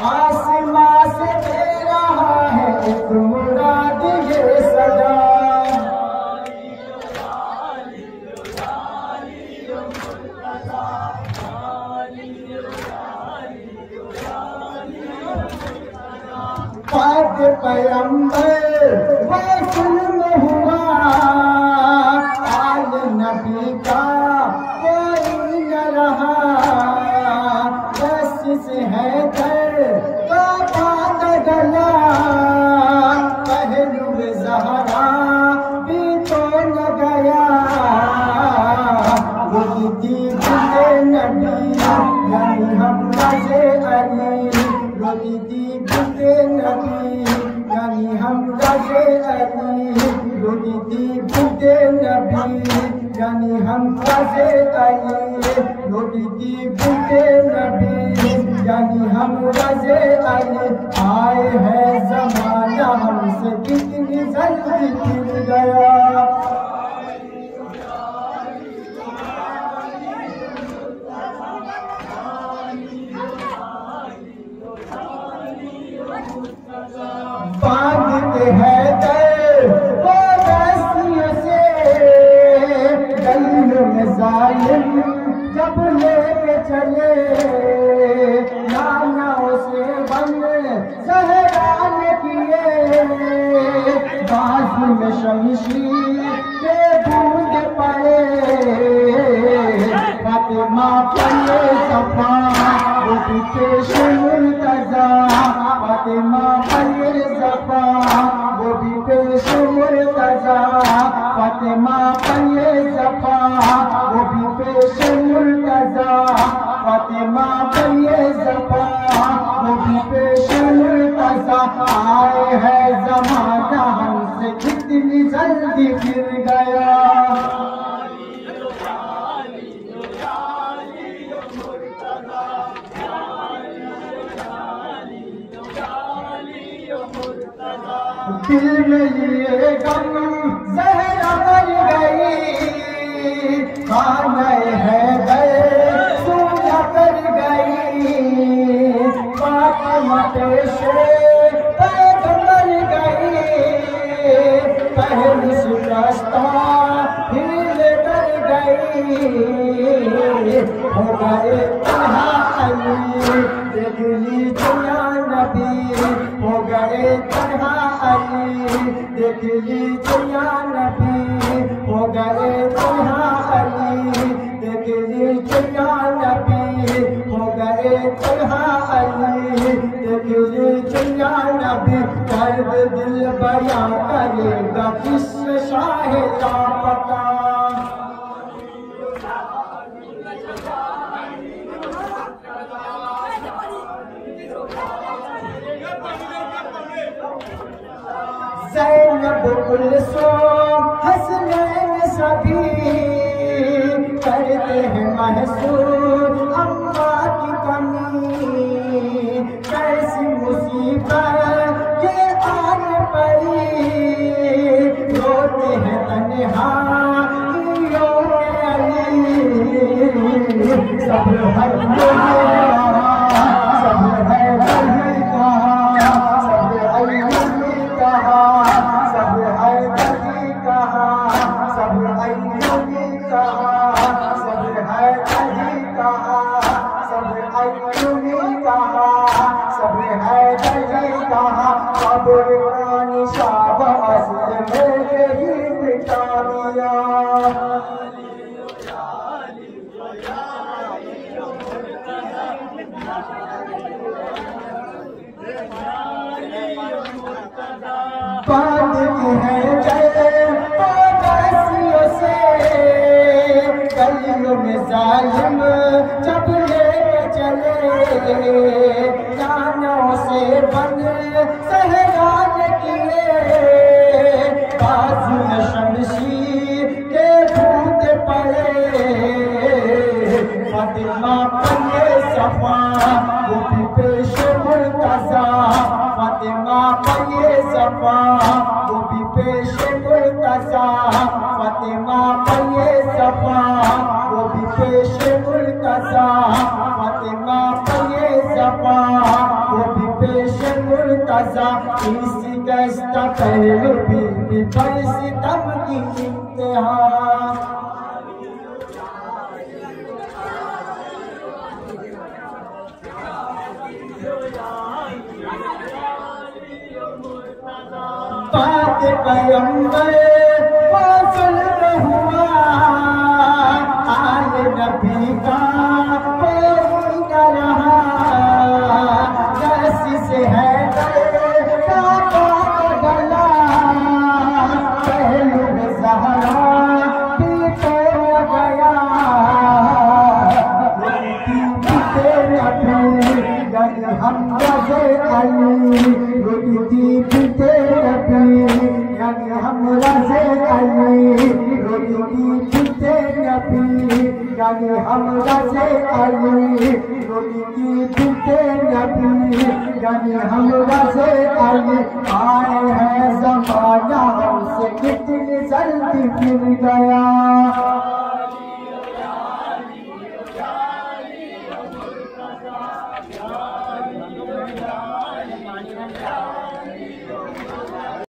आसमां से दे रहा है एक मुराद ये सदा, पाक पैगंबर वसूल हुआ, आल नबी का कोई न रहा, बस से है दर का पाक गला, पहलू ज़हरा भी तो न गया, वो थी जिंदे नबी यानी हमजा से अली, रोती थी जिंदे नबी यानी हमजा से अली, रोती थी जिंदे नबी यानी हमजा से अली, रोती थी जिंदे नबी यानी हमजा से अली। आए है ज़माना हमसे कितनी जल्दी गिर गया, बांधते हैं दर वो रस्सियों से, गलियों में जालिम जब लेके चले, नानाओं से बन ज़हरा ने किए, बाजू में शमशीर के बूंद पड़े, फातिमा पले सफा वो पेश मुर्तज़ा, फातिमा पले सफा वो भी पेश मुर्तज़ा, फातिमा पले सफा वो भी पेश मुर्तज़ा, फातिमा पले सफा वो भी पेश मुर्तज़ा। आए है ज़माना हमसे कितनी जल्दी गिर गया, दिल में ये गम ज़हरा मर गई, खाने है गए सूया कर गई, फातिमा पेशे पैगंबर गई, पहली शिकस्ता हिल कर गई, हो गए तन्हा अली देखली दुनिया नबी, हो गए तन्हा अली देखली दुनिया नबी, हो गए तन्हा अली देखली दुनिया नबी, हो गए तन्हा अली देखली दुनिया नबी। दर्द दिल बयां करेगा किस शाह का पता, ज़ैनब कुलसूम हसनैन सभी करते हैं महसूस अम्मा की कमी, कैसी मुसीबत ये आन पड़ी, रोते हैं तन्हाइयों में अली, सब्र है सब्र है वही कहा, सब्र है वही कहा, सब्र है वही कहा, सब्र है वही कहा, सब्र है वही कहा, सब्र है वही कहा, सब्र है वही कहा, सब्र का निशाब असल में यही मिटा दिया। बांधती है जय रस्सियों से, गलियों में जालिम जब लेके चले, नानों से फातिमा पे सफा वो भी पेश मुर्तज़ा, फातिमा पे सफा वो भी पेश मुर्तज़ा, इसी गश्ता पहलू भी पर सितम की इंतहा। पाक पैगंबर फासिल न हुआ, आले नबी का कोई न रहा, रस्सी से है काबा का गला, पहलू में ज़हरा भी तो गया, यानी हम रज़े अली, रोटी पीते नबी, यानी हम रज़े अली, रोटी पीते नबी, यानी हम रज़े अली, रोटी पीते नबी, यानी हम रज़े अली। आए हैं ज़माना हमसे कितनी जल्दी फिर गया।